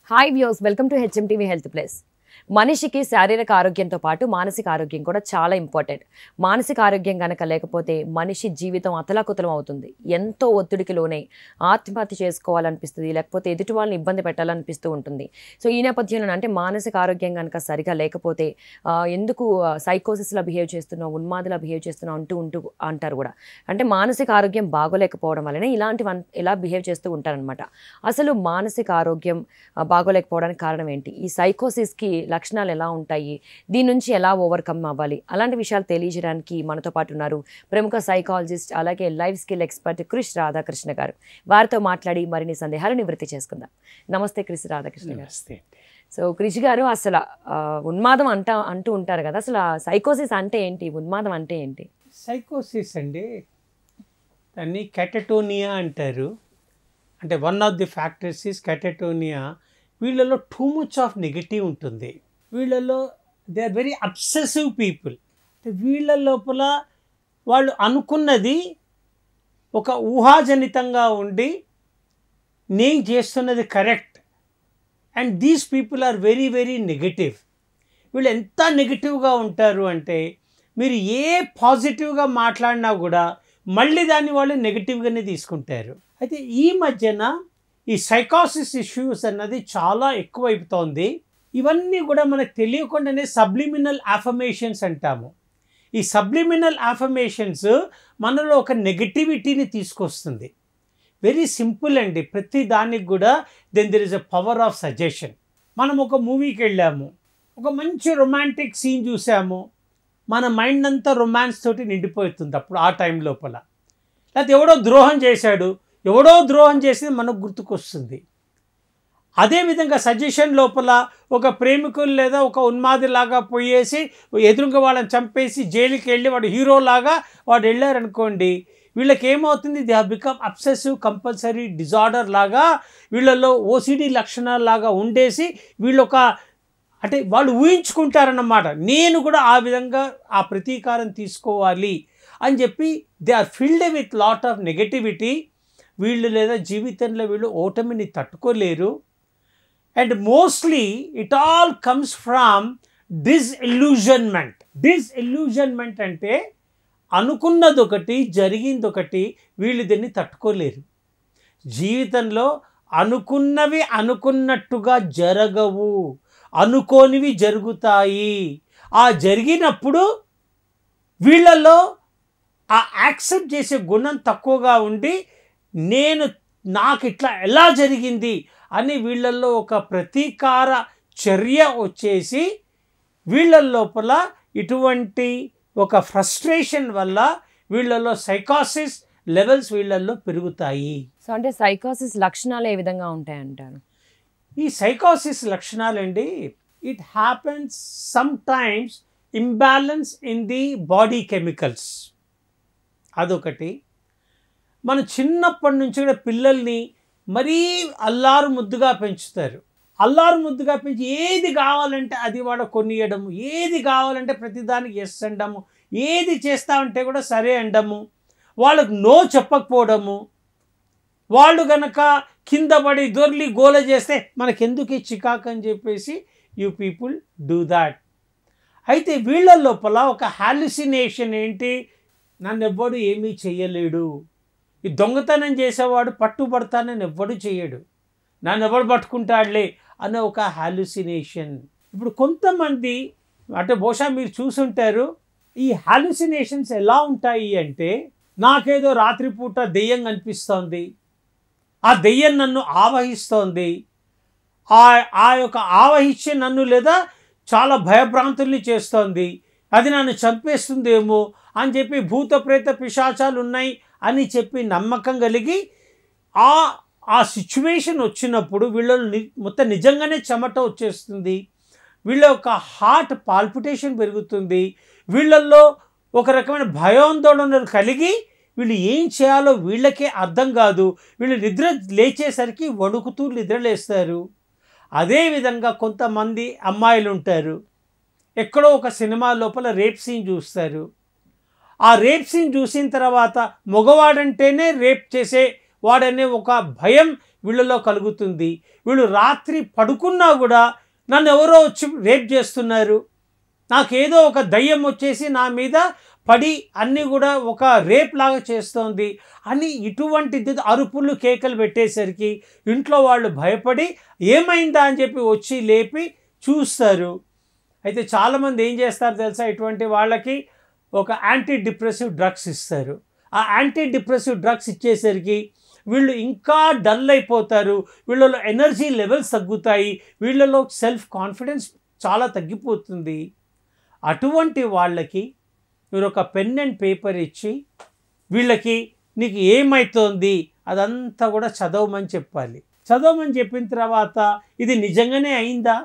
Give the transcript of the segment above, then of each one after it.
Hi views, welcome to HMTV health plus. మనిషికి శారీరక ఆరోగ్యంతో పాటు మానసిక ఆరోగ్యం కూడా చాలా ఇంపార్టెంట్. మానసిక ఆరోగ్యం కనుక లేకపోతే మనిషి జీవితం అతలాకుతలం అవుతుంది. ఎంతో ఒత్తిడికి లోనై ఆత్మహత్య చేసుకోవాలనిపిస్తుంది, లేకపోతే ఎదుటి వాళ్ళని ఇబ్బంది పెట్టాలనిపిస్తూ ఉంటుంది. సో ఈ నేపథ్యంలో అంటే మానసిక ఆరోగ్యం కనుక సరిగా లేకపోతే ఎందుకు సైకోసిస్లా బిహేవ్ చేస్తున్నావు, ఉన్మాదిలా బిహేవ్ చేస్తున్నావు అంటూ అంటారు కూడా. అంటే మానసిక ఆరోగ్యం బాగోలేకపోవడం వల్లనే ఇలా బిహేవ్ చేస్తూ ఉంటారనమాట. అసలు మానసిక ఆరోగ్యం బాగోలేకపోవడానికి కారణం ఏంటి, ఈ సైకోసిస్కి లక్షణాలు ఎలా ఉంటాయి, దీని నుంచి ఎలా ఓవర్కమ్ అవ్వాలి, అలాంటి విషయాలు తెలియజేయడానికి మనతో పాటు ఉన్నారు ప్రముఖ సైకాలజిస్ట్ అలాగే life skill expert Krish Radhakrishna garu. వారితో మాట్లాడి మరిన్ని సందేహాలు నివృత్తి చేసుకుందాం. నమస్తే క్రిష్ రాధాకృష్ణ గారు. సో క్రిష్ గారు, అసలు ఉన్మాదం అంటూ ఉంటారు కదా, అసలు సైకోసిస్ అంటే ఏంటి, ఉన్మాదం అంటే ఏంటి? సైకోసిస్ అండి దాన్ని క్యాటటోనియా అంటారు. అంటే one of the factors is catatonia. వీళ్ళలో టూ మచ్ ఆఫ్ నెగటివ్ ఉంటుంది. వీళ్ళలో they are very obsessive people. వీళ్ళ లోపల వాళ్ళు అనుకున్నది ఒక ఊహాజనితంగా ఉండి నేను చేస్తున్నది correct, and these people are very very negative. వీళ్ళు ఎంత నెగటివ్గా ఉంటారు అంటే మీరు ఏ పాజిటివ్గా మాట్లాడినా కూడా మళ్ళీ దాన్ని వాళ్ళు నెగటివ్గానే తీసుకుంటారు. అయితే ఈ మధ్యన ఈ సైకోసిస్ ఇష్యూస్ అన్నది చాలా ఎక్కువైపోతుంది. ఇవన్నీ కూడా మనకు తెలియకుండానే సబ్లిమినల్ అఫర్మేషన్స్ అంటాము. ఈ సబ్లిమినల్ అఫర్మేషన్స్ మనలో ఒక నెగటివిటీని తీసుకొస్తుంది. వెరీ సింపుల్ అండి, ప్రతి దానికి కూడా there is a power of suggestion. మనం ఒక మూవీకి వెళ్ళాము, ఒక మంచి రొమాంటిక్ సీన్ చూసాము, మన మైండ్ అంతా రొమాన్స్ తోటి నిండిపోతుంది అప్పుడు ఆ టైం లోపల. లేకపోతే ఎవడో ద్రోహం చేసింది మనకు గుర్తుకొస్తుంది. అదేవిధంగా సజెషన్ లోపల ఒక ప్రేమికులు లేదా ఒక ఉన్మాదిలాగా పోయేసి ఎదురుగా వాళ్ళని చంపేసి జైలుకి వెళ్ళి వాడు హీరోలాగా వాడు వెళ్ళారనుకోండి, వీళ్ళకి ఏమవుతుంది, they have become obsessive compulsory disorder లాగా, వీళ్ళలో ఓసిడి లక్షణాలాగా ఉండేసి అంటే వాళ్ళు ఊహించుకుంటారన్నమాట, నేను కూడా ఆ విధంగా ఆ ప్రతీకారం తీసుకోవాలి అని చెప్పి they are filled with lot of negativity. వీళ్ళు లేదా జీవితంలో వీళ్ళు ఓటమిని తట్టుకోలేరు. And mostly it all comes from disillusionment. Disillusionment అంటే అనుకున్నది ఒకటి, జరిగింది ఒకటి, వీళ్ళు దీన్ని తట్టుకోలేరు. జీవితంలో అనుకున్నవి అనుకున్నట్టుగా జరగవు, అనుకోనివి జరుగుతాయి. ఆ జరిగినప్పుడు వీళ్ళల్లో ఆ యాక్సెప్ట్ చేసే గుణం తక్కువగా ఉండి నాకు ఇట్లా ఎలా జరిగింది అని వీళ్ళల్లో ఒక ప్రతీకార చర్య వచ్చేసి వీళ్ళ లోపల ఇటువంటి ఒక ఫ్రస్ట్రేషన్ వల్ల వీళ్ళల్లో సైకోసిస్ లెవెల్స్ వీళ్ళల్లో పెరుగుతాయి. సో అంటే సైకోసిస్ లక్షణాలు ఏ విధంగా ఉంటాయంటారు? ఈ సైకోసిస్ లక్షణాలండి, it happens sometimes imbalance in the body chemicals. అదొకటి. మన చిన్నప్పటి నుంచి కూడా పిల్లల్ని మరీ అల్లారు ముద్దుగా పెంచుతారు. అల్లారు ముద్దుగా పెంచి ఏది కావాలంటే అది వాడు కొనియడము, ఏది కావాలంటే ప్రతిదానికి ఎస్ అండము, ఏది చేస్తా ఉంటే కూడా సరే అండము, వాళ్ళకు నో చెప్పకపోవడము, వాళ్ళు గనక కింద పడి దొర్లి గోల చేస్తే మనకెందుకు చికాకు అని చెప్పేసి యూ పీపుల్ డూ దాట్. అయితే వీళ్ళ లోపల ఒక హాలుసినేషన్ ఏంటి, నన్నెవ్వడు ఏమీ చెయ్యలేడు, ఈ దొంగతనం చేసేవాడు పట్టుబడతానని ఎవ్వడు చేయడు, నన్ను ఎవడు పట్టుకుంటాడులే అనే ఒక హాలుసినేషన్. ఇప్పుడు కొంతమంది అంటే బహుశా మీరు చూసుంటారు, ఈ హాలుసినేషన్స్ ఎలా ఉంటాయి అంటే, నాకేదో రాత్రిపూట దెయ్యం కనిపిస్తోంది, ఆ దెయ్యం నన్ను ఆవహిస్తోంది, ఆ యొక్క ఆవహించే నన్ను లేదా చాలా భయభ్రాంతుల్ని చేస్తోంది, అది నన్ను చంపేస్తుందేమో అని చెప్పి భూత ప్రేత పిశాచాలు ఉన్నాయి అని చెప్పి నమ్మకం కలిగి ఆ సిచ్యువేషన్ వచ్చినప్పుడు వీళ్ళలో మొత్తం నిజంగానే చెమట వచ్చేస్తుంది, వీళ్ళ యొక్క హార్ట్ పాల్పిటేషన్ పెరుగుతుంది, వీళ్ళల్లో ఒక రకమైన భయాందోళనలు కలిగి వీళ్ళు ఏం చేయాలో వీళ్ళకే అర్థం కాదు, వీళ్ళు నిద్ర లేచేసరికి వణుకుతూ నిద్రలేస్తారు. అదేవిధంగా కొంతమంది అమ్మాయిలు ఉంటారు, ఎక్కడో ఒక సినిమా లోపల రేప్ సీన్ చూస్తారు, ఆ రేప్ సీన్ చూసిన తర్వాత మగవాడంటేనే రేప్ చేసే వాడనే ఒక భయం వీళ్ళలో కలుగుతుంది. వీళ్ళు రాత్రి పడుకున్నా కూడా నన్ను ఎవరో వచ్చి రేప్ చేస్తున్నారు, నాకేదో ఒక దయ్యం వచ్చేసి నా మీద పడి అన్నీ కూడా ఒక రేప్ లాగా చేస్తోంది అని ఇటువంటి అరుపులు కేకలు పెట్టేసరికి ఇంట్లో వాళ్ళు భయపడి ఏమైందా అని చెప్పి వచ్చి లేపి చూస్తారు. అయితే చాలామంది ఏం చేస్తారు తెలుసా, ఇటువంటి వాళ్ళకి ఒక యాంటీ డిప్రెసివ్ డ్రగ్స్ ఇస్తారు. ఆ యాంటీ డిప్రెసివ్ డ్రగ్స్ ఇచ్చేసరికి వీళ్ళు ఇంకా డల్ అయిపోతారు, వీళ్ళలో ఎనర్జీ లెవెల్స్ తగ్గుతాయి, వీళ్ళలో సెల్ఫ్ కాన్ఫిడెన్స్ చాలా తగ్గిపోతుంది. అటువంటి వాళ్ళకి మీరు ఒక పెన్ అండ్ పేపర్ ఇచ్చి వీళ్ళకి నీకు ఏమవుతోంది అదంతా కూడా చదవమని చెప్పాలి. చదవమని చెప్పిన తర్వాత ఇది నిజంగానే అయిందా,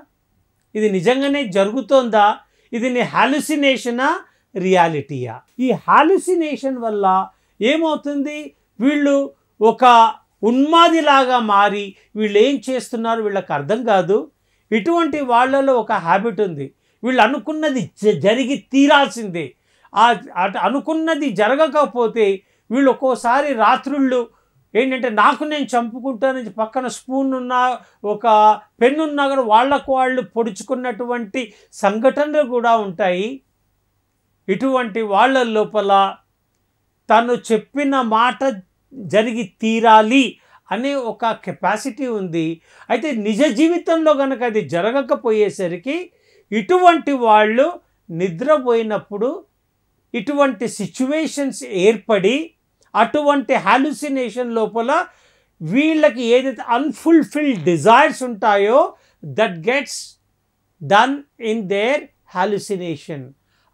ఇది నిజంగానే జరుగుతోందా, ఇది నీ హాలుసినేషనా రియాలిటీయా? ఈ హాలుసినేషన్ వల్ల ఏమవుతుంది, వీళ్ళు ఒక ఉన్మాదిలాగా మారి వీళ్ళు ఏం చేస్తున్నారు వీళ్ళకి అర్థం కాదు. ఇటువంటి వాళ్ళలో ఒక హ్యాబిట్ ఉంది, వీళ్ళు అనుకున్నది జరిగి తీరాల్సిందే. అనుకున్నది జరగకపోతే వీళ్ళు ఒక్కోసారి రాత్రుళ్ళు ఏంటంటే నాకు నేను చంపుకుంటానని పక్కన స్పూన్ ఉన్నా ఒక పెన్ను ఉన్నా కూడా వాళ్ళకు వాళ్ళు పొడుచుకున్నటువంటి సంఘటనలు కూడా ఉంటాయి. ఇటువంటి వాళ్ళ లోపల తను చెప్పిన మాట జరిగి తీరాలి అనే ఒక కెపాసిటీ ఉంది. అయితే నిజ జీవితంలో కనుక అది జరగకపోయేసరికి ఇటువంటి వాళ్ళు నిద్రపోయినప్పుడు ఇటువంటి సిచ్యువేషన్స్ ఏర్పడి అటువంటి హాలుసినేషన్ లోపల వీళ్ళకి ఏదైతే అన్ఫుల్ఫిల్డ్ డిజైర్స్ ఉంటాయో that gets done in there hallucination.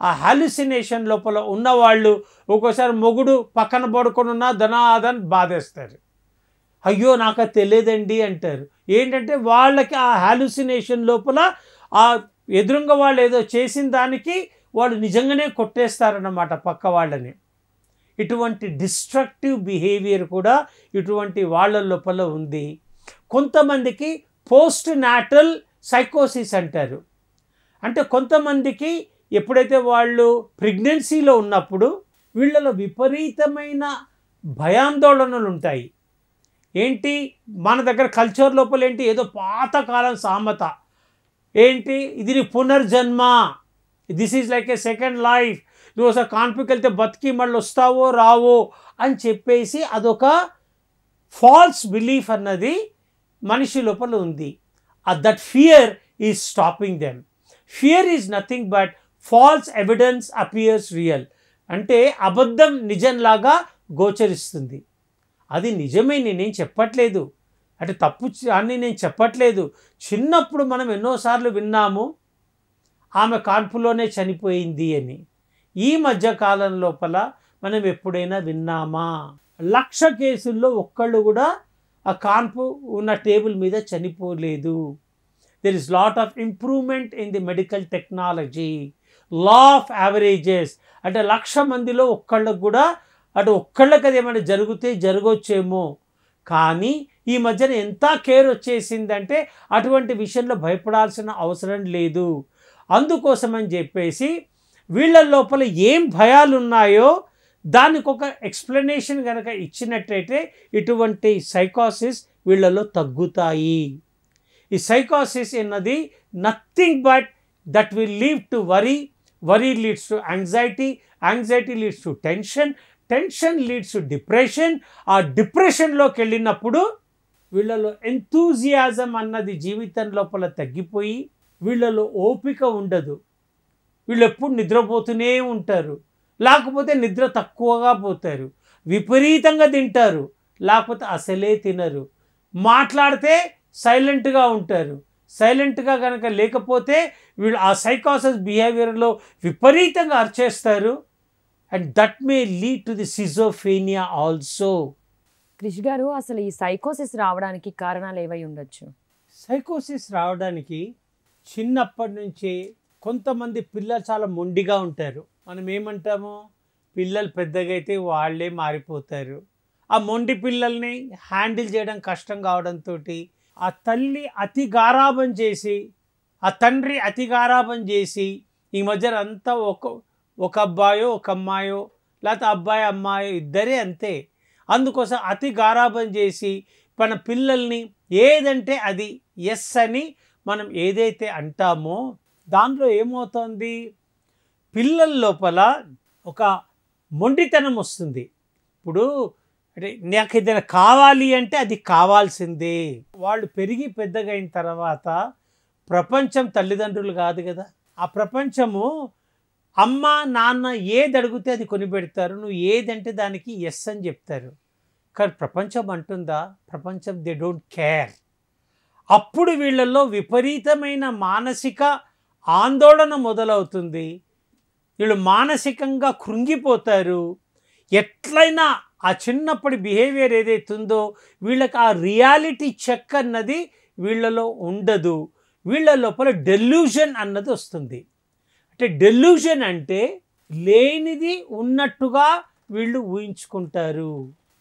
ఆ హాలుసినేషన్ లోపల ఉన్నవాళ్ళు ఒక్కోసారి మొగుడు పక్కన పడుకొని ఉన్నా ధనాధన్ బాధేస్తారు, అయ్యో నాకు తెలియదండి అంటారు. ఏంటంటే వాళ్ళకి ఆ హాలుసినేషన్ లోపల ఆ ఎదురుంగా వాళ్ళు ఏదో చేసిన దానికి వాళ్ళు నిజంగానే కొట్టేస్తారన్నమాట పక్క వాళ్ళని. ఇటువంటి డిస్ట్రక్టివ్ బిహేవియర్ కూడా ఇటువంటి వాళ్ళ లోపల ఉంది. కొంతమందికి పోస్ట్ నాటల్ సైకోసిస్ అంటారు. అంటే కొంతమందికి ఎప్పుడైతే వాళ్ళు ప్రెగ్నెన్సీలో ఉన్నప్పుడు వీళ్ళలో విపరీతమైన భయాందోళనలు ఉంటాయి. ఏంటి మన దగ్గర కల్చర్ లోపల ఏంటి, ఏదో పాతకాలం సామెత ఏంటి, ఇది నీ పునర్జన్మ, this is like A second life, నువ్వు ఒకసారి కాన్పుకి వెళ్తే బతికి మళ్ళీ వస్తావో రావో అని చెప్పేసి అదొక ఫాల్స్ బిలీఫ్ అన్నది మనిషి లోపల ఉంది. That fear is stopping them. Fear is nothing but falls evidence appears real. అంటే అబద్ధం నిజంలాగా గోచరిస్తుంది. అది నిజమే, నేనేం చెప్పట్లేదు, అంటే తప్పు అని నేను చెప్పట్లేదు. చిన్నప్పుడు మనం ఎన్నోసార్లు విన్నాము ఆమె కాన్పులోనే చనిపోయింది అని. ఈ మధ్య కాలం లోపల మనం ఎప్పుడైనా విన్నామా? 1,00,000 కేసుల్లో ఒక్కళ్ళు కూడా ఆ కాన్పు ఉన్న టేబుల్ మీద చనిపోలేదు. There is lot of improvement in the medical technology. Law of averages అంటే 1,00,000 మందిలో ఒక్కళ్ళకు కూడా అటు ఒక్కళ్ళకి అది ఏమైనా జరిగితే జరగవచ్చేమో. కానీ ఈ మధ్యన ఎంత కేర్ వచ్చేసిందంటే అటువంటి విషయంలో భయపడాల్సిన అవసరం లేదు. అందుకోసమని చెప్పేసి వీళ్ళ లోపల ఏం భయాలు ఉన్నాయో దానికి ఒక ఎక్స్ప్లెనేషన్ కనుక ఇచ్చినట్టయితే ఇటువంటి సైకోసిస్ వీళ్ళలో తగ్గుతాయి. ఈ సైకోసిస్ అన్నది nothing but that will lead to worry, worry leads to anxiety, anxiety leads to tension, tension leads to depression. ఆ డిప్రెషన్లోకి వెళ్ళినప్పుడు వీళ్ళలో ఎంతూజియాజం అన్నది జీవితం లోపల తగ్గిపోయి వీళ్ళలో ఓపిక ఉండదు. వీళ్ళు ఎప్పుడు నిద్రపోతూనే ఉంటారు, లేకపోతే నిద్ర తక్కువగా పోతారు, విపరీతంగా తింటారు, లేకపోతే అసలే తినరు, మాట్లాడితే సైలెంట్గా ఉంటారు. సైలెంట్గా కనుక లేకపోతే వీళ్ళు ఆ సైకోసిస్ బిహేవియర్లో విపరీతంగా అరిచేస్తారు. And that may lead to the schizophrenia also. Krish గారు, అసలు ఈ సైకోసిస్ రావడానికి కారణాలు ఏవై ఉండొచ్చు? సైకోసిస్ రావడానికి చిన్నప్పటి నుంచే కొంతమంది పిల్లలు చాలా మొండిగా ఉంటారు. మనం ఏమంటాము, పిల్లలు పెద్దగా అయితే వాళ్ళే మారిపోతారు. ఆ మొండి పిల్లల్ని హ్యాండిల్ చేయడం కష్టం కావడంతో ఆ తల్లి అతి గారాబం చేసి, ఆ తండ్రి అతి గారాబం చేసి, ఈ మధ్య అంతా ఒక అబ్బాయో ఒక అమ్మాయో లేకపోతే అబ్బాయి అమ్మాయో ఇద్దరే అంతే, అందుకోసం అతి గారాబం చేసి మన పిల్లల్ని ఏదంటే అది ఎస్ అని మనం ఏదైతే అంటామో దాంట్లో ఏమవుతుంది, పిల్లల లోపల ఒక మొండితనం వస్తుంది. ఇప్పుడు అంటే నాకు ఏదైనా కావాలి అంటే అది కావాల్సిందే. వాళ్ళు పెరిగి పెద్దగా అయిన తర్వాత ప్రపంచం తల్లిదండ్రులు కాదు కదా, ఆ ప్రపంచము అమ్మ నాన్న ఏది అడిగితే అది కొనిపెడతారు, నువ్వు ఏదంటే దానికి ఎస్ అని చెప్తారు. కానీ ప్రపంచం అంటుందా, ప్రపంచం దే డోంట్ కేర్. అప్పుడు వీళ్ళల్లో విపరీతమైన మానసిక ఆందోళన మొదలవుతుంది. వీళ్ళు మానసికంగా కృంగిపోతారు. ఎట్లయినా ఆ చిన్నప్పటి బిహేవియర్ ఏదైతుందో వీళ్ళకి ఆ రియాలిటీ చెక్ అన్నది వీళ్ళలో ఉండదు. వీళ్ళ లోపల డెల్యూషన్ అన్నది వస్తుంది. అంటే డెల్యూషన్ అంటే లేనిది ఉన్నట్టుగా వీళ్ళు ఊహించుకుంటారు.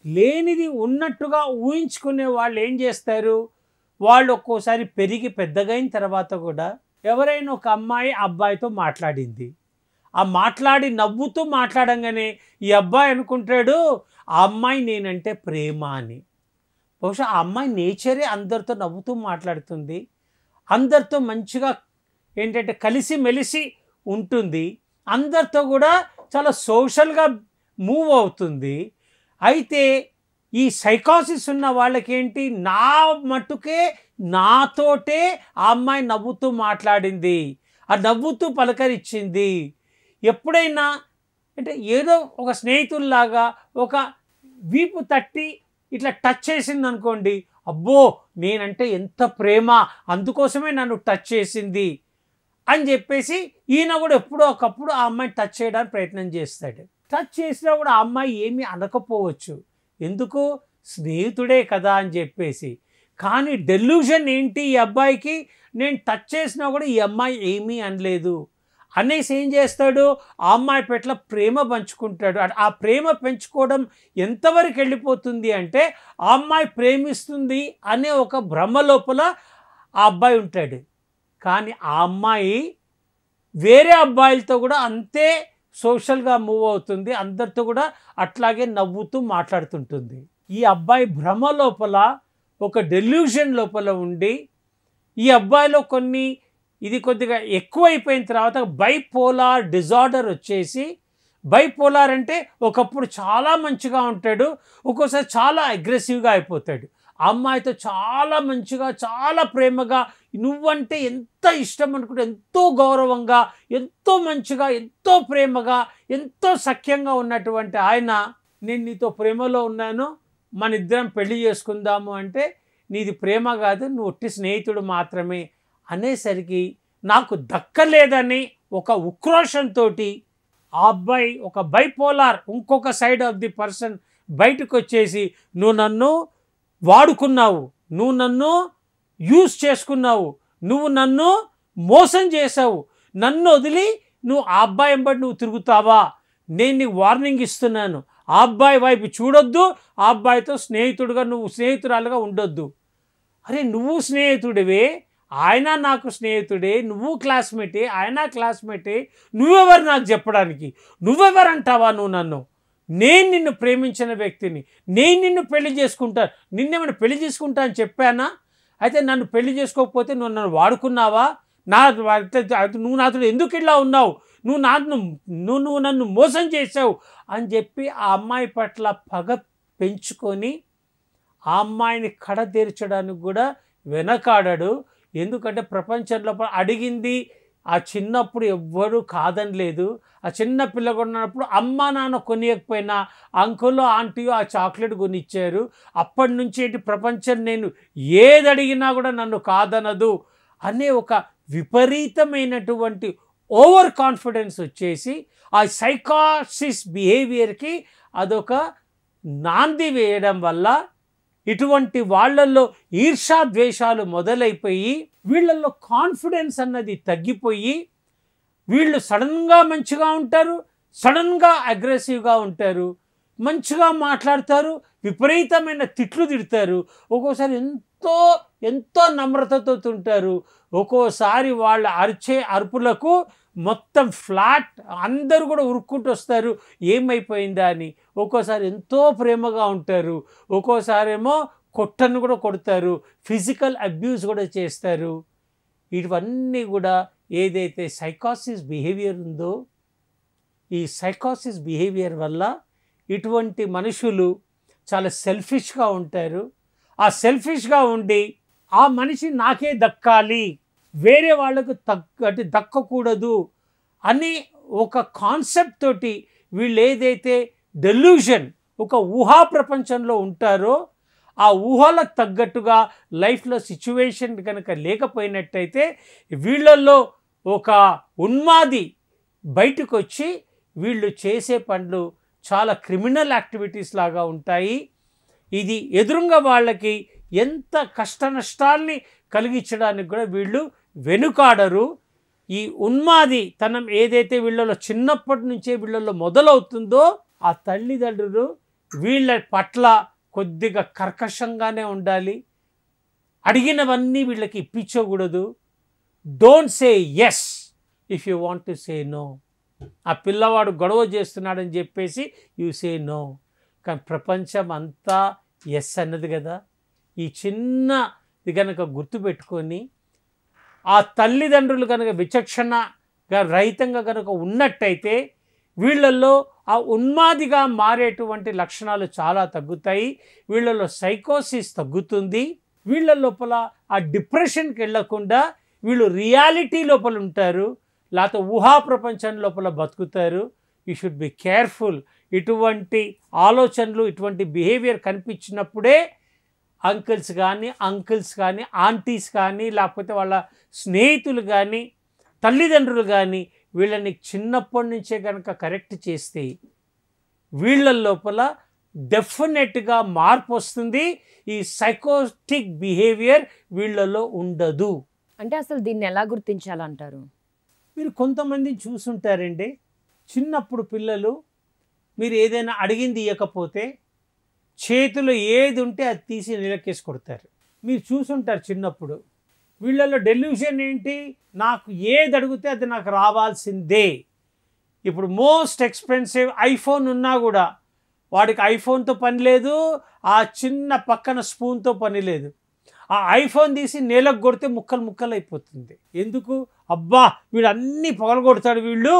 లేనిది ఉన్నట్టుగా ఊహించుకునే వాళ్ళు ఏం చేస్తారు, వాళ్ళు ఒక్కోసారి పెరిగి పెద్దగైన తర్వాత కూడా ఎవరైనా ఒక అమ్మాయి అబ్బాయితో మాట్లాడింది, ఆ మాట్లాడి నవ్వుతూ మాట్లాడంగానే ఈ అబ్బాయి అనుకుంటాడు ఆ అమ్మాయి నేనంటే ప్రేమ అని. బహుశా ఆ అమ్మాయి నేచరే అందరితో నవ్వుతూ మాట్లాడుతుంది, అందరితో మంచిగా ఏంటంటే కలిసి మెలిసి ఉంటుంది, అందరితో కూడా చాలా సోషల్గా మూవ్ అవుతుంది. అయితే ఈ సైకాసిస్ ఉన్న వాళ్ళకేంటి, నా మట్టుకే నాతోటే ఆ అమ్మాయి నవ్వుతూ మాట్లాడింది, ఆ నవ్వుతూ పలకరించింది. ఎప్పుడైనా అంటే ఏదో ఒక స్నేహితుల్లాగా ఒక వీపు తట్టి ఇట్లా టచ్ చేసింది అనుకోండి, అబ్బో నేనంటే ఎంత ప్రేమ, అందుకోసమే నన్ను టచ్ చేసింది అని చెప్పేసి ఈయన కూడా ఎప్పుడో ఒకప్పుడు ఆ అమ్మాయిని టచ్ చేయడానికి ప్రయత్నం చేస్తాడు. టచ్ చేసినా కూడా ఆ అమ్మాయి ఏమీ అనకపోవచ్చు, ఎందుకు స్నేహితుడే కదా అని చెప్పేసి. కానీ డెల్యూషన్ ఏంటి ఈ అబ్బాయికి, నేను టచ్ చేసినా కూడా ఈ అమ్మాయి ఏమీ అనలేదు అనేసి ఏం చేస్తాడు, ఆ అమ్మాయి పట్ల ప్రేమ పంచుకుంటాడు. ఆ ప్రేమ పెంచుకోవడం ఎంతవరకు వెళ్ళిపోతుంది అంటే ఆ అమ్మాయి ప్రేమిస్తుంది అనే ఒక భ్రమ లోపల ఆ అబ్బాయి ఉంటాడు. కానీ ఆ అమ్మాయి వేరే అబ్బాయిలతో కూడా అంతే సోషల్గా మూవ్ అవుతుంది, అందరితో కూడా అట్లాగే నవ్వుతూ మాట్లాడుతుంటుంది. ఈ అబ్బాయి భ్రమ లోపల ఒక డెల్యూషన్ లోపల ఉండి ఈ అబ్బాయిలో ఇది కొద్దిగా ఎక్కువైపోయిన తర్వాత బైపోలార్ డిజార్డర్ వచ్చేసి, బైపోలార్ అంటే ఒకప్పుడు చాలా మంచిగా ఉంటాడు, ఒక్కోసారి చాలా అగ్రెసివ్గా అయిపోతాడు. ఆ అమ్మాయితో చాలా మంచిగా చాలా ప్రేమగా నువ్వంటే ఎంత ఇష్టం అనుకుంటే ఎంతో గౌరవంగా ఎంతో మంచిగా ఎంతో ప్రేమగా ఎంతో సఖ్యంగా ఉన్నటువంటి ఆయన, నేను నీతో ప్రేమలో ఉన్నాను, మన ఇద్దరం పెళ్లి చేసుకుందాము అంటే నీది ప్రేమ కాదు, నువ్వు ఒట్టి స్నేహితుడు మాత్రమే అనేసరికి నాకు దక్కలేదని ఒక ఉక్రోషంతో ఆ అబ్బాయి ఒక బైపోలార్ ఇంకొక సైడ్ ఆఫ్ ది పర్సన్ బయటకు వచ్చేసి, నువ్వు నన్ను వాడుకున్నావు, నువ్వు నన్ను యూజ్ చేసుకున్నావు, నువ్వు నన్ను మోసం చేసావు, నన్ను వదిలి నువ్వు ఆ అబ్బాయి వెంబడి నువ్వు తిరుగుతావా, నేను నీకు వార్నింగ్ ఇస్తున్నాను, ఆ అబ్బాయి వైపు చూడొద్దు, ఆ అబ్బాయితో స్నేహితుడుగా నువ్వు స్నేహితురాలుగా ఉండొద్దు. అరే నువ్వు స్నేహితుడివే, ఆయన నాకు స్నేహితుడే, నువ్వు క్లాస్మేటే, ఆయన క్లాస్మేటే, నువ్వెవరు నాకు చెప్పడానికి, నువ్వెవరంటావా నువ్వు నన్ను, నేను నిన్ను ప్రేమించిన వ్యక్తిని, నేను నిన్ను పెళ్లి చేసుకుంటా, నిన్నేమైనా పెళ్లి చేసుకుంటా అని చెప్పానా, అయితే నన్ను పెళ్లి చేసుకోకపోతే నువ్వు నన్ను వాడుకున్నావా, నువ్వు నాతో ఎందుకు ఇలా ఉన్నావు, నువ్వు నన్ను మోసం చేసావు అని చెప్పి ఆ అమ్మాయి పట్ల పగ పెంచుకొని ఆ అమ్మాయిని కడ తీర్చడానికి కూడా వెనకాడాడు. ఎందుకంటే ప్రపంచంలో అడిగింది ఆ చిన్నప్పుడు ఎవ్వరూ కాదనలేదు. ఆ చిన్న పిల్లగా ఉన్నప్పుడు అమ్మ నాన్న కొనియకపోయినా అంకుల్ ఆంటీయో ఆ చాక్లెట్ కొనిచ్చారు. అప్పటి నుంచి ఏంటి ప్రపంచం నేను ఏది అడిగినా కూడా నన్ను కాదనదు అనే ఒక విపరీతమైనటువంటి ఓవర్ కాన్ఫిడెన్స్ వచ్చేసి ఆ సైకాసిస్ బిహేవియర్కి అదొక నాంది వేయడం వల్ల ఇటువంటి వాళ్ళల్లో ఈర్ష్యా ద్వేషాలు మొదలైపోయి వీళ్ళల్లో కాన్ఫిడెన్స్ అన్నది తగ్గిపోయి వీళ్ళు సడన్గా మంచిగా ఉంటారు, సడన్గా అగ్రెసివ్గా ఉంటారు, మంచిగా మాట్లాడతారు, విపరీతమైన తిట్లు తిడతారు, ఒక్కోసారి ఎంతో ఎంతో నమ్రతతో ఉంటారు, ఒక్కోసారి వాళ్ళ అరిచే అరుపులకు మొత్తం ఫ్లాట్, అందరూ కూడా ఉరుక్కుంటూ వస్తారు ఏమైపోయిందా అని. ఒక్కోసారి ఎంతో ప్రేమగా ఉంటారు, ఒక్కోసారేమో కొట్టను కూడా కొడతారు, ఫిజికల్ అబ్యూస్ కూడా చేస్తారు. ఇవన్నీ కూడా ఏదైతే సైకాసిస్ బిహేవియర్ ఉందో, ఈ సైకాసిస్ బిహేవియర్ వల్ల ఇటువంటి మనుషులు చాలా సెల్ఫిష్గా ఉంటారు. ఆ సెల్ఫిష్గా ఉండి ఆ మనిషి నాకే దక్కాలి, వేరే వాళ్ళకు దక్కకూడదు అని ఒక కాన్సెప్ట్ తోటి వీళ్ళు ఏదైతే డెల్యూషన్, ఒక ఊహా ప్రపంచంలో ఉంటారో, ఆ ఊహలకు తగ్గట్టుగా లైఫ్లో సిచ్యువేషన్ కనుక లేకపోయినట్టయితే వీళ్ళల్లో ఒక ఉన్మాది బయటకు వచ్చి వీళ్ళు చేసే పనులు చాలా క్రిమినల్ యాక్టివిటీస్ లాగా ఉంటాయి. ఇది ఎదురుగా వాళ్ళకి ఎంత కష్ట నష్టాల్ని కలిగించడానికి కూడా వీళ్ళు వెనుకాడరు. ఈ ఉన్మాది తనం ఏదైతే వీళ్ళలో చిన్నప్పటి నుంచే వీళ్ళలో మొదలవుతుందో, ఆ తల్లిదండ్రులు వీళ్ళ పట్ల కొద్దిగా కర్కశంగానే ఉండాలి. అడిగినవన్నీ వీళ్ళకి ఇప్పించకూడదు. Don't say yes if you want to say no. ఆ పిల్లవాడు గొడవ చేస్తున్నాడని చెప్పేసి యూ సే నో. కానీ ప్రపంచం అంతా ఎస్ అన్నది కదా. ఈ చిన్నది కనుక గుర్తుపెట్టుకొని ఆ తల్లిదండ్రులు కనుక విచక్షణగా రహితంగా కనుక ఉన్నట్టయితే వీళ్ళల్లో ఆ ఉన్మాదిగా మారేటువంటి లక్షణాలు చాలా తగ్గుతాయి. వీళ్ళలో సైకోసిస్ తగ్గుతుంది. వీళ్ళ లోపల ఆ డిప్రెషన్కి వెళ్ళకుండా వీళ్ళు రియాలిటీ లోపల ఉంటారు, లేకపోతే ఊహా ప్రపంచం లోపల బతుకుతారు. You should be careful. ఇటువంటి ఆలోచనలు, ఇటువంటి బిహేవియర్ కనిపించినప్పుడే అంకుల్స్ కానీ ఆంటీస్ కానీ లేకపోతే వాళ్ళ స్నేహితులు కానీ తల్లిదండ్రులు కానీ వీళ్ళని చిన్నప్పటి నుంచే కనుక కరెక్ట్ చేస్తే వీళ్ళ లోపల డెఫినెట్గా మార్పు వస్తుంది. ఈ సైకోటిక్ బిహేవియర్ వీళ్ళలో ఉండదు. అంటే అసలు దీన్ని ఎలా గుర్తించాలంటారు? మీరు కొంతమందిని చూసుంటారండి, చిన్నప్పుడు పిల్లలు మీరు ఏదైనా అడిగింది ఇవ్వకపోతే చేతిలో ఏది ఉంటే అది తీసి నీళ్ళకేసి కొడతారు. మీరు చూసుంటారు చిన్నప్పుడు. వీళ్ళలో డెల్యూషన్ ఏంటి? నాకు ఏది అడిగితే అది నాకు రావాల్సిందే. ఇప్పుడు మోస్ట్ ఎక్స్పెన్సివ్ ఐఫోన్ ఉన్నా కూడా వాడికి ఐఫోన్తో పని లేదు, ఆ చిన్న పక్కన స్పూన్తో పని లేదు. ఆ ఐఫోన్ తీసి నేలకు కొడితే ముక్కలు ముక్కలు అయిపోతుంది. ఎందుకు? అబ్బా వీడు అన్నీ పగలగొడతాడు వీళ్ళు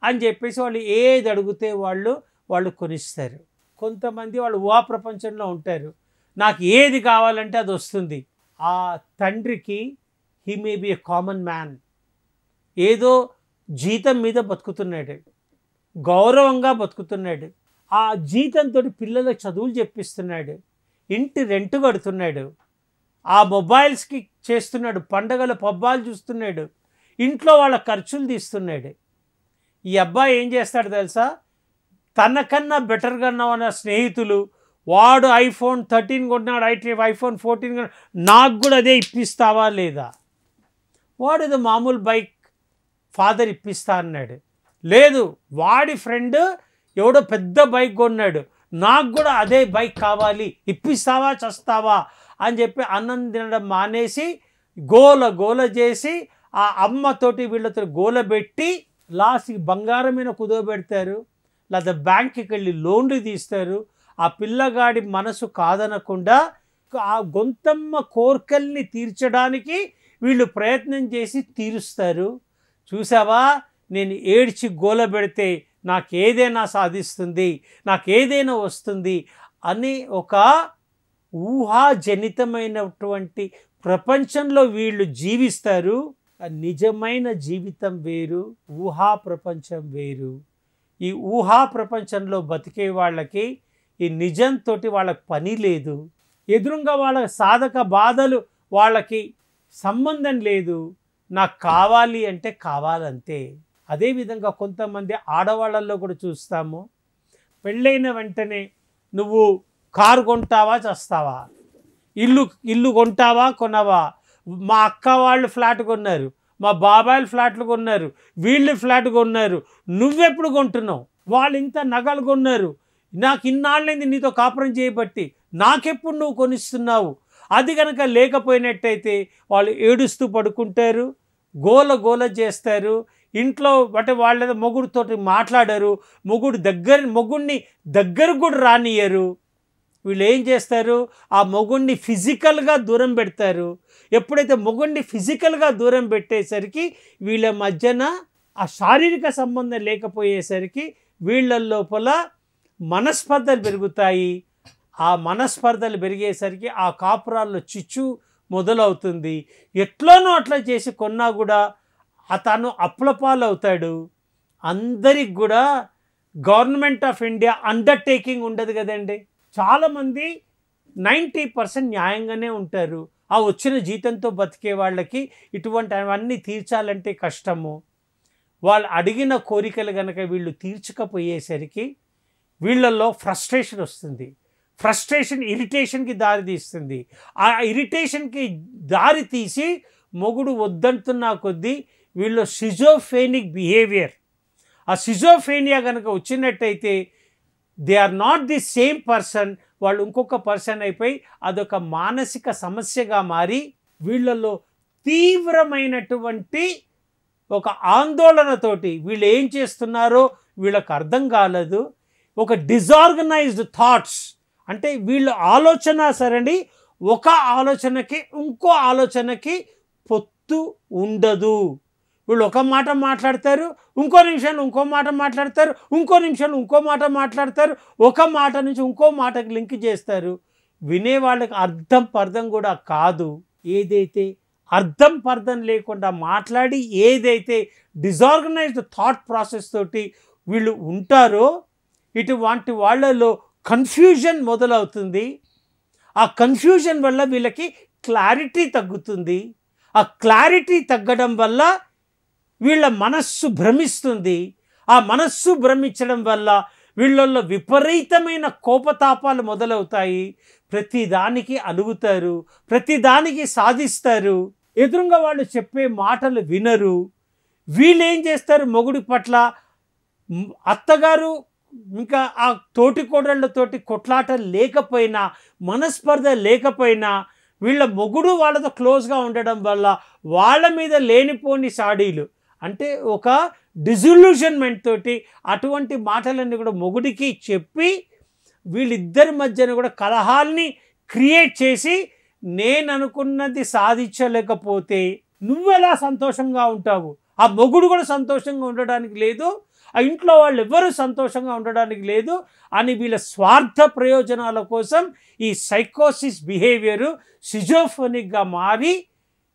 అని చెప్పేసి వాళ్ళు ఏది అడిగితే వాళ్ళు కొనిస్తారు. కొంతమంది వాళ్ళు ఊహా ప్రపంచంలో ఉంటారు, నాకు ఏది కావాలంటే అది వస్తుంది. ఆ తండ్రికి he may be a common man, ఏదో జీతం మీద బతుకుతున్నాడు, గౌరవంగా బతుకుతున్నాడు, ఆ జీతంతో పిల్లలకు చదువులు చెప్పిస్తున్నాడు, ఇంటి రెంట్ కడుతున్నాడు, ఆ మొబైల్స్కి చేస్తున్నాడు, పండగల పబ్బాలు చూస్తున్నాడు, ఇంట్లో వాళ్ళ ఖర్చులు తీస్తున్నాడు. ఈ అబ్బాయి ఏం చేస్తాడు తెలుసా? తనకన్నా బెటర్గా ఉన్న స్నేహితులు, వాడు ఐఫోన్ 13 కొన్నాడు, ఐఫోన్ 14 కొన్నాడు, నాకు కూడా అదే ఇప్పిస్తావా లేదా? వాడు ఏదో మామూలు బైక్ ఫాదర్ ఇప్పిస్తా అన్నాడు, లేదు వాడి ఫ్రెండ్ ఎవడో పెద్ద బైక్ కొన్నాడు, నాకు కూడా అదే బైక్ కావాలి, ఇప్పిస్తావా చస్తావా అని చెప్పి అన్నం తినడం మానేసి గోల చేసి ఆ అమ్మతోటి వీళ్ళతో గోల పెట్టి లాస్ట్కి బంగారమైన కుదోబెడతారు, లేదా బ్యాంక్కి వెళ్ళి లోన్లు తీస్తారు. ఆ పిల్లగాడి మనసు కాదనకుండా ఆ గొంతమ్మ కోరికల్ని తీర్చడానికి వీళ్ళు ప్రయత్నం చేసి తీరుస్తారు. చూసావా, నేను ఏడ్చి గోల పెడితే నాకు ఏదైనా సాధిస్తుంది, నాకు ఏదైనా వస్తుంది అని ఒక ఊహాజనితమైనటువంటి ప్రపంచంలో వీళ్ళు జీవిస్తారు. నిజమైన జీవితం వేరు, ఊహా ప్రపంచం వేరు. ఈ ఊహా ప్రపంచంలో బతికే వాళ్ళకి ఈ నిజంతో వాళ్ళకి పని లేదు, ఎదురుగా వాళ్ళ సాధక బాధలు వాళ్ళకి సంబంధం లేదు, నాకు కావాలి అంటే కావాలంతే. అదేవిధంగా కొంతమంది ఆడవాళ్ళల్లో కూడా చూస్తాము, పెళ్ళైన వెంటనే నువ్వు కారు కొంటావా చస్తావా, ఇల్లు కొంటావా కొనవా, మా అక్క వాళ్ళు ఫ్లాట్ కొన్నారు, మా బాబాయిలు ఫ్లాట్లు కొన్నారు, వీళ్ళు ఫ్లాట్ కొన్నారు, నువ్వెప్పుడు కొంటున్నావు, వాళ్ళు ఇంత నగలు కొన్నారు, నాకు ఇన్నాళ్ళైంది నీతో కాపురం చేయబట్టి నాకెప్పుడు నువ్వు కొనిస్తున్నావు. అది కనుక లేకపోయినట్టయితే వాళ్ళు ఏడుస్తూ పడుకుంటారు, గోల చేస్తారు. ఇంట్లో అంటే వాళ్ళ మొగుడితోటి మాట్లాడరు, మొగుడిని దగ్గరకు కూడా రానియరు. వీళ్ళు ఏం చేస్తారు, ఆ మొగుడిని ఫిజికల్గా దూరం పెడతారు. ఎప్పుడైతే మొగుడిని ఫిజికల్గా దూరం పెట్టేసరికి వీళ్ళ మధ్యన ఆ శారీరక సంబంధం లేకపోయేసరికి వీళ్ళ లోపల మనస్పర్ధలు పెరుగుతాయి. ఆ మనస్పర్ధలు పెరిగేసరికి ఆ కాపురాల్లో చిచ్చు మొదలవుతుంది. ఎట్లోనో అట్లా చేసి కొన్నా కూడా అతను అప్లపాలవుతాడు. అందరికి కూడా గవర్నమెంట్ ఆఫ్ ఇండియా అండర్టేకింగ్ ఉండదు కదండి. చాలామంది 90% న్యాయంగానే ఉంటారు. ఆ వచ్చిన జీతంతో బతికే వాళ్ళకి ఇటువంటి అవన్నీ తీర్చాలంటే కష్టము. వాళ్ళు అడిగిన కోరికలు కనుక వీళ్ళు తీర్చకపోయేసరికి వీళ్ళల్లో ఫ్రస్ట్రేషన్ వస్తుంది. ఫ్రస్ట్రేషన్ ఇరిటేషన్కి దారి తీస్తుంది. ఆ ఇరిటేషన్కి దారి తీసి మొగుడు వద్దంటున్న కొద్దీ వీళ్ళు షిజోఫ్రేనిక్ బిహేవియర్, ఆ షిజోఫ్రేనియా కనుక వచ్చినట్టయితే they are not the same person, వాళ్ళు ఇంకొక పర్సన్ అయిపోయి అదొక మానసిక సమస్యగా మారి వీళ్ళల్లో తీవ్రమైనటువంటి ఒక ఆందోళనతోటి వీళ్ళు ఏం చేస్తున్నారో వీళ్ళకు అర్థం కాలేదు. ఒక డిజార్గనైజ్డ్ థాట్స్, అంటే వీళ్ళ ఆలోచన సరండి ఒక ఆలోచనకి ఇంకో ఆలోచనకి పొత్తు ఉండదు. వీళ్ళు ఒక మాట మాట్లాడతారు, ఇంకో నిమిషాలు ఇంకో మాట మాట్లాడతారు, ఇంకో నిమిషాలు ఇంకో మాట మాట్లాడతారు, ఒక మాట నుంచి ఇంకో మాటకి లింక్ చేస్తారు. వినేవాళ్ళకి అర్థం పర్థం కూడా కాదు. ఏదైతే అర్థం పర్థం లేకుండా మాట్లాడి ఏదైతే డిజార్గనైజ్డ్ థాట్ ప్రాసెస్ తోటి వీళ్ళు ఉంటారో ఇటువంటి వాళ్ళలో కన్ఫ్యూజన్ మొదలవుతుంది. ఆ కన్ఫ్యూజన్ వల్ల వీళ్ళకి క్లారిటీ తగ్గుతుంది. ఆ క్లారిటీ తగ్గడం వల్ల వీళ్ళ మనస్సు భ్రమిస్తుంది. ఆ మనస్సు భ్రమించడం వల్ల వీళ్ళల్లో విపరీతమైన కోపతాపాలు మొదలవుతాయి. ప్రతిదానికి అలుగుతారు, ప్రతిదానికి సాధిస్తారు. ఎదురుగా వాళ్ళు చెప్పే మాటలు వినరు. వీళ్ళు ఏం చేస్తారు, మొగుడి పట్ల అత్తగారు ఇంకా ఆ తోటి కోడళ్ళతోటి కొట్లాట లేకపోయినా, మనస్పర్ధ లేకపోయినా వీళ్ళ మొగుడు వాళ్ళతో క్లోజ్గా ఉండడం వల్ల వాళ్ళ మీద లేనిపోని సాడీలు, అంటే ఒక డిజల్యూషన్మెంట్ తోటి అటువంటి మాటలన్నీ కూడా మొగుడికి చెప్పి వీళ్ళిద్దరి మధ్యన కూడా కలహాల్ని క్రియేట్ చేసి నేను అనుకున్నది సాధించలేకపోతే నువ్వెలా సంతోషంగా ఉంటావు, ఆ మొగుడు కూడా సంతోషంగా ఉండడానికి లేదు, ఆ ఇంట్లో వాళ్ళు ఎవరు సంతోషంగా ఉండడానికి లేదు అని వీళ్ళ స్వార్థ ప్రయోజనాల కోసం ఈ సైకోసిస్ బిహేవియరు షిజోఫ్రెనిక్గా మారి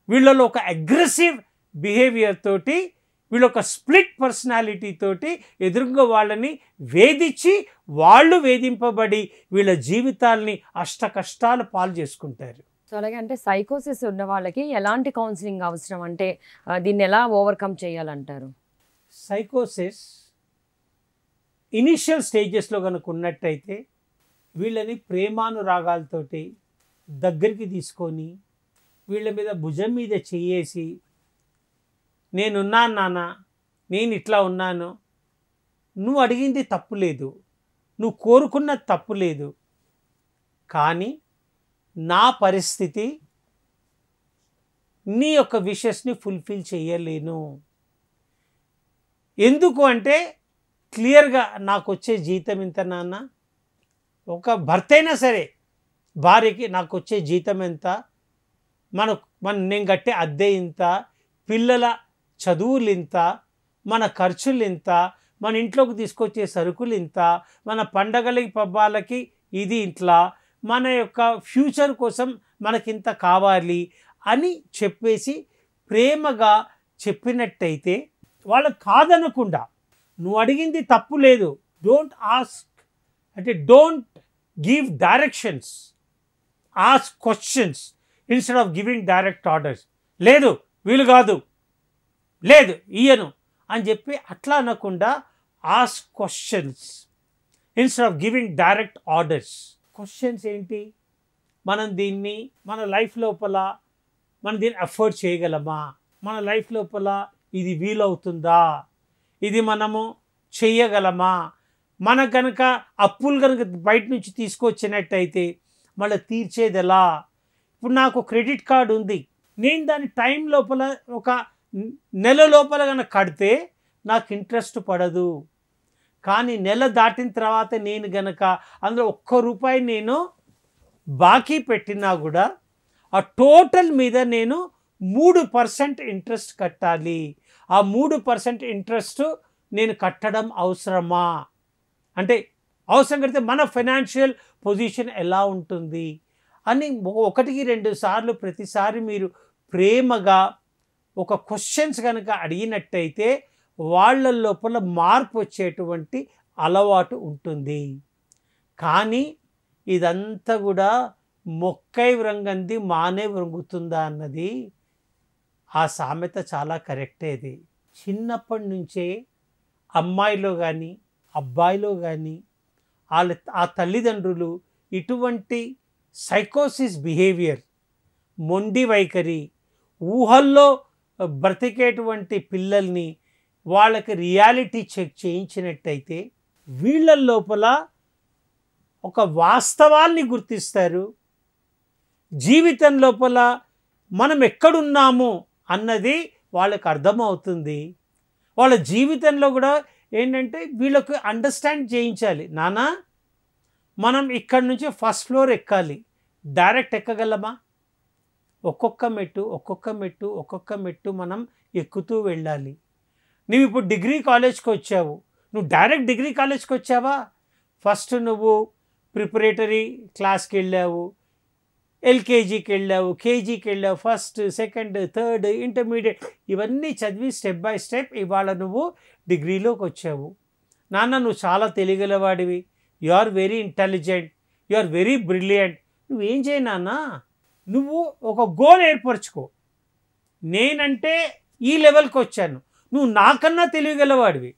వీళ్ళలో ఒక అగ్రెసివ్ బిహేవియర్ తోటి వీళ్ళు ఒక స్ప్లిట్ పర్సనాలిటీ తోటి ఎదురుగా వాళ్ళని వేధించి వాళ్ళు వేధింపబడి వీళ్ళ జీవితాల్ని అష్ట కష్టాలు పాలు చేసుకుంటారు. సో అలాగే అంటే సైకోసిస్ ఉన్న వాళ్ళకి ఎలాంటి కౌన్సిలింగ్ అవసరం, అంటే దీన్ని ఎలా ఓవర్కమ్ చేయాలంటారు? సైకోసిస్ ఇనిషియల్ స్టేజెస్లో కనుక ఉన్నట్టయితే వీళ్ళని ప్రేమానురాగాలతోటి దగ్గరికి తీసుకొని వీళ్ళ మీద భుజం మీద చెయ్యేసి నేనున్నాను నాన్న, నేను ఇట్లా ఉన్నాను, నువ్వు అడిగింది తప్పు లేదు, నువ్వు కోరుకున్నది తప్పు లేదు, కానీ నా పరిస్థితి నీ యొక్క విషెస్ని ఫుల్ఫిల్ చేయలేను. ఎందుకు అంటే క్లియర్గా నాకు వచ్చే జీతం ఇంత నాన్న, ఒక భర్త అయినా సరే భార్యకి నాకు వచ్చే జీతం ఎంత, నేను కట్టే అద్దె ఇంత, పిల్లల చదువులు ఇంత, మన ఖర్చులు ఇంత, మన ఇంట్లోకి తీసుకొచ్చే సరుకులు ఇంత, మన పండగలకి పబ్బాలకి ఇది ఇంట్లా, మన యొక్క ఫ్యూచర్ కోసం మనకింత కావాలి అని చెప్పేసి ప్రేమగా చెప్పినట్టయితే వాళ్ళకి కాదనకుండా నువ్వు అడిగింది తప్పు లేదు, డోంట్ ఆస్క్, అంటే don't give directions, ask questions instead of giving direct orders. లేదు వీలు కాదు, లేదు ఇయ్యను అని చెప్పి అట్లా అనకుండా ask questions instead of giving direct orders. Questions ఏంటి, మనం దీన్ని మన లైఫ్ లోపల మనం దీన్ని అఫోర్డ్ చేయగలమా, మన లైఫ్ లోపల ఇది వీలవుతుందా, ఇది మనము చెయ్యగలమా, మనకు కనుక అప్పులు కనుక బయట నుంచి తీసుకొచ్చినట్టయితే మళ్ళీ తీర్చేది ఎలా. ఇప్పుడు నాకు క్రెడిట్ కార్డు ఉంది, నేను దాని టైం లోపల ఒక నెల లోపల కనుక కడితే నాకు ఇంట్రెస్ట్ పడదు. కానీ నెల దాటిన తర్వాత నేను గనక అందులో ₹1 నేను బాకీ పెట్టినా కూడా ఆ టోటల్ మీద నేను 3% ఇంట్రెస్ట్ కట్టాలి. ఆ 3% ఇంట్రెస్ట్ నేను కట్టడం అవసరమా? అంటే అవసరం కడితే మన ఫైనాన్షియల్ పొజిషన్ ఎలా ఉంటుంది అని 1-2 సార్లు ప్రతిసారి మీరు ప్రేమగా ఒక క్వశ్చన్స్ కనుక అడిగినట్టయితే వాళ్ళ లోపల మార్పు వచ్చేటువంటి అలవాటు ఉంటుంది. కానీ ఇదంతా కూడా మొక్కై వ్రంగంది మానే వ్రంగుతుందా అన్నది ఆ సామెత చాలా కరెక్టేది. చిన్నప్పటి నుంచే అమ్మాయిలో కానీ అబ్బాయిలో కానీ ఆ తల్లిదండ్రులు ఇటువంటి సైకోసిస్ బిహేవియర్, మొండి వైఖరి, ఊహల్లో బ్రతికేటువంటి పిల్లల్ని వాళ్ళకి రియాలిటీ చెక్ చేయించినట్టయితే వీళ్ళ లోపల ఒక వాస్తవాల్ని గుర్తిస్తారు. జీవితం లోపల మనం ఎక్కడున్నాము అన్నది వాళ్ళకి అర్థమవుతుంది. వాళ్ళ జీవితంలో కూడా ఏంటంటే వీళ్ళకు అండర్స్టాండ్ చేయించాలి. నానా మనం ఇక్కడి నుంచి ఫస్ట్ ఫ్లోర్ ఎక్కాలి, డైరెక్ట్ ఎక్కగలమా? ఒక్కొక్క మెట్టు మనం ఎక్కుతూ వెళ్ళాలి. నువ్వు ఇప్పుడు డిగ్రీ కాలేజ్కి వచ్చావు, నువ్వు డైరెక్ట్ డిగ్రీ కాలేజ్కి వచ్చావా? ఫస్ట్ నువ్వు ప్రిపరేటరీ క్లాస్కి వెళ్ళావు, ఎల్కేజీకి వెళ్ళావు, కేజీకి వెళ్ళావు, ఫస్ట్, సెకండ్, థర్డ్, ఇంటర్మీడియట్ ఇవన్నీ చదివి స్టెప్ బై స్టెప్ ఇవాళ నువ్వు డిగ్రీలోకి వచ్చావు. నాన్న నువ్వు చాలా తెలియగలవాడివి, you are very intelligent, you are very brilliant. నువ్వేం చేయి నాన్న, నువ్వు ఒక గోల్ ఏర్పరచుకో. నేనంటే ఈ లెవెల్కి వచ్చాను, నువ్వు నాకన్నా తెలియగలవాడివి,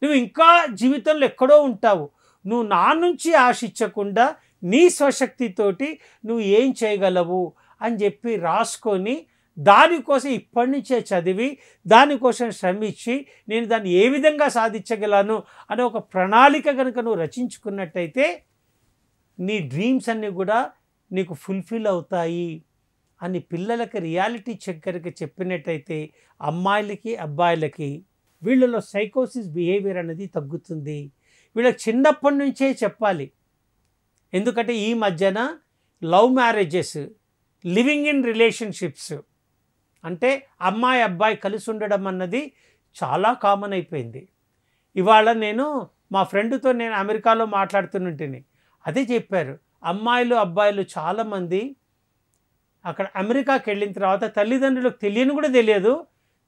నువ్వు ఇంకా జీవితంలో ఎక్కడో ఉంటావు. నువ్వు నా నుంచి ఆశించకుండా నీ స్వశక్తితోటి నువ్వు ఏం చేయగలవు అని చెప్పి రాసుకొని దానికోసం ఇప్పటి నుంచే చదివి దానికోసం శ్రమించి నేను దాన్ని ఏ విధంగా సాధించగలను అనే ఒక ప్రణాళిక కనుక నువ్వు రచించుకున్నట్టయితే నీ డ్రీమ్స్ అన్నీ కూడా నీకు ఫుల్ఫిల్ అవుతాయి అని పిల్లలకి రియాలిటీ చెక్ కనుక చెప్పినట్టయితే అమ్మాయిలకి అబ్బాయిలకి వీళ్ళలో సైకోసిస్ బిహేవియర్ అనేది తగ్గుతుంది. వీళ్ళకి చిన్నప్పటి నుంచే చెప్పాలి. ఎందుకంటే ఈ మధ్యన love marriages, living in relationships అంటే అమ్మాయి అబ్బాయి కలిసి ఉండడం అన్నది చాలా కామన్ అయిపోయింది. ఇవాళ నేను మా ఫ్రెండ్తో నేను అమెరికాలో మాట్లాడుతుంటేనే అదే చెప్పారు. అమ్మాయిలు అబ్బాయిలు చాలామంది అక్కడ అమెరికాకి వెళ్ళిన తర్వాత తల్లిదండ్రులకు తెలియని కూడా తెలియదు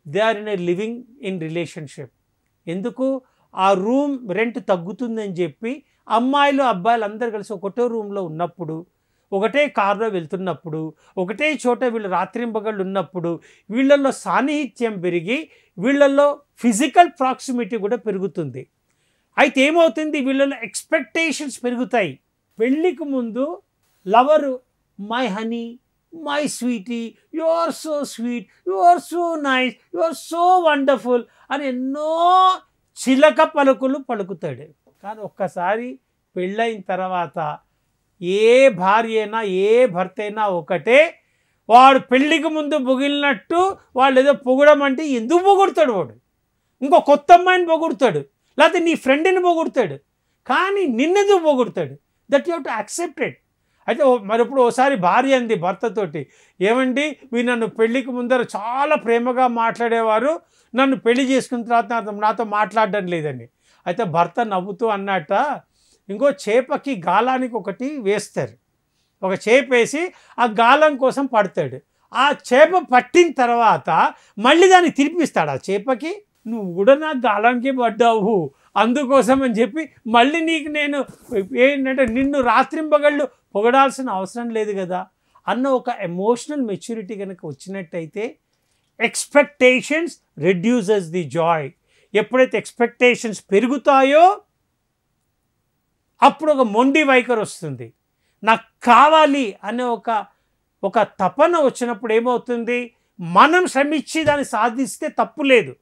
they are in a living in relationship. ఎందుకు? ఆ రూమ్ రెంట్ తగ్గుతుందని చెప్పి అమ్మాయిలు అబ్బాయిలు అందరూ కలిసి ఒకటే రూమ్లో ఉన్నప్పుడు, ఒకటే కారులో వెళ్తున్నప్పుడు, ఒకటే చోట వీళ్ళు రాత్రింబగళ్ళు ఉన్నప్పుడు వీళ్ళల్లో సాన్నిహిత్యం పెరిగి వీళ్ళల్లో ఫిజికల్ ప్రాక్సిమిటీ కూడా పెరుగుతుంది. అయితే ఏమవుతుంది, వీళ్ళలో ఎక్స్పెక్టేషన్స్ పెరుగుతాయి. పెళ్ళికి ముందు lover my honey, my sweetie, you are so sweet, you are so nice, you are so wonderful అని ఎన్నో చిలక పలుకులు పలుకుతాడు. కానీ ఒక్కసారి పెళ్ళైన తర్వాత ఏ భార్య అయినా ఏ భర్త అయినా ఒకటే, వాడు పెళ్ళికి ముందు పొగిలినట్టు వాళ్ళు ఏదో పొగడం అంటే ఎందుకు పొగుడతాడు? వాడు ఇంకో కొత్త అమ్మాయిని పొగుడతాడు, లేకపోతే నీ ఫ్రెండ్ని పొగుడతాడు, కానీ నిన్నెందుకు పొగుడతాడు? That you have to accept it. అయితే మరి ఇప్పుడు ఓసారి భార్య అంది భర్తతోటి, ఏమండి మీరు నన్ను పెళ్ళికి ముందర చాలా ప్రేమగా మాట్లాడేవారు, నన్ను పెళ్లి చేసుకున్న తర్వాత నాతో మాట్లాడడం లేదని. అయితే భర్త నవ్వుతూ అన్నట్ట, ఇంకో చేపకి గాలానికి ఒకటి వేస్తారు, ఒక చేప వేసి ఆ గాలం కోసం పడతాడు. ఆ చేప పట్టిన తర్వాత మళ్ళీ దాన్ని తిరిపిస్తాడు. ఆ చేపకి నువ్వు కూడా నా గాలానికి పడ్డావు అందుకోసం అని చెప్పి మళ్ళీ నీకు నేను ఏంటంటే నిన్ను రాత్రింబగళ్ళు పొగడాల్సిన అవసరం లేదు కదా అన్న ఒక ఎమోషనల్ మెచ్యూరిటీ కనుక వచ్చినట్టయితే ఎక్స్పెక్టేషన్స్ రెడ్యూసెస్ ది జాయ్. ఎప్పుడైతే ఎక్స్పెక్టేషన్స్ పెరుగుతాయో అప్పుడు ఒక మొండి వైఖరి వస్తుంది. నాకు కావాలి అనే ఒక తపన వచ్చినప్పుడు ఏమవుతుంది, మనం శ్రమించి దాన్ని సాధిస్తే తప్పు లేదు.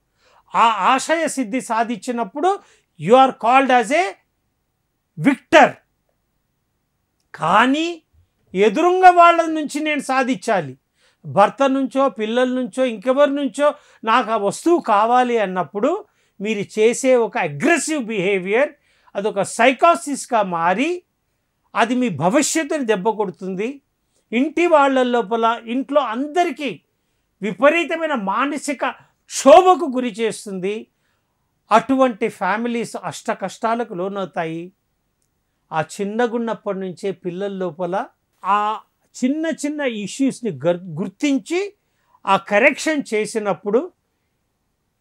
ఆ ఆశయ సిద్ధి సాధించినప్పుడు you are called as a victor. కానీ ఎదురుంగ వాళ్ళ నుంచి నేను సాధించాలి, భర్త నుంచో పిల్లల నుంచో ఇంకెవరి నుంచో నాకు ఆ వస్తువు కావాలి అన్నప్పుడు మీరు చేసే ఒక అగ్రెసివ్ బిహేవియర్ అదొక సైకాసిస్గా మారి అది మీ భవిష్యత్తుని దెబ్బ కొడుతుంది. ఇంటి వాళ్ళ లోపల ఇంట్లో అందరికీ విపరీతమైన మానసిక క్షోభకు గురి చేస్తుంది. అటువంటి ఫ్యామిలీస్ అష్ట కష్టాలకు లోనవుతాయి. ఆ చిన్నగున్నప్పటి నుంచే పిల్లల లోపల ఆ చిన్న చిన్న ఇష్యూస్ని గుర్తించి ఆ కరెక్షన్ చేసినప్పుడు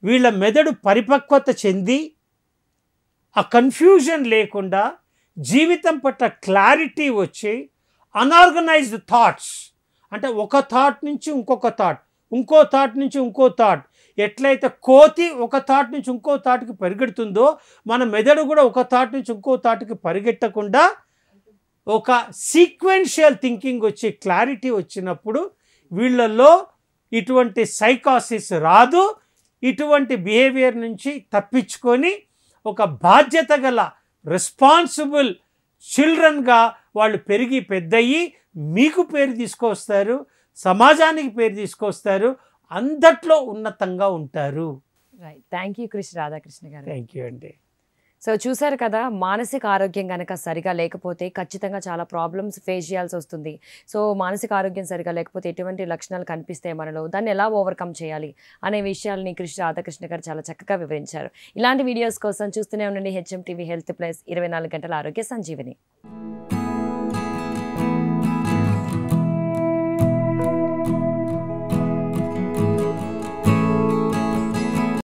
వీళ్ళ మెదడు పరిపక్వత చెంది ఆ కన్ఫ్యూజన్ లేకుండా జీవితం పట్ల క్లారిటీ వచ్చి అన్ఆర్గనైజ్డ్ థాట్స్, అంటే ఒక థాట్ నుంచి ఇంకొక థాట్, ఇంకో థాట్ నుంచి ఇంకో థాట్, ఎట్లయితే కోతి ఒక థాట్ నుంచి ఇంకో థాట్కి పరిగెడుతుందో మన మెదడు కూడా ఒక థాట్ నుంచి ఇంకో థాట్కి పరిగెట్టకుండా ఒక సీక్వెన్షియల్ థింకింగ్ వచ్చి క్లారిటీ వచ్చినప్పుడు వీళ్ళల్లో ఇటువంటి సైకాసిస్ రాదు. ఇటువంటి బిహేవియర్ నుంచి తప్పించుకొని ఒక బాధ్యత గల రెస్పాన్సిబుల్ చిల్డ్రన్గా వాళ్ళు పెరిగి పెద్దయ్యి మీకు పేరు తీసుకొస్తారు, సమాజానికి పేరు తీసుకొస్తారు, అందట్లో ఉన్నతంగా ఉంటారు. Right. Thank you Krishna Radhakrishna గారు. థ్యాంక్ యూ అండి. సో చూసారు కదా, మానసిక ఆరోగ్యం కనుక సరిగా లేకపోతే ఖచ్చితంగా చాలా ప్రాబ్లమ్స్ ఫేస్ చేయాల్సి వస్తుంది. సో మానసిక ఆరోగ్యం సరిగా లేకపోతే ఎటువంటి లక్షణాలు కనిపిస్తాయి మనలో, దాన్ని ఎలా ఓవర్కమ్ చేయాలి అనే విషయాల్ని కృష్ణ రాధాకృష్ణ గారు చాలా చక్కగా వివరించారు. ఇలాంటి వీడియోస్ కోసం చూస్తూనే ఉండండి HM TV హెల్త్ ప్లస్ 24 గంటల ఆరోగ్య సంజీవని.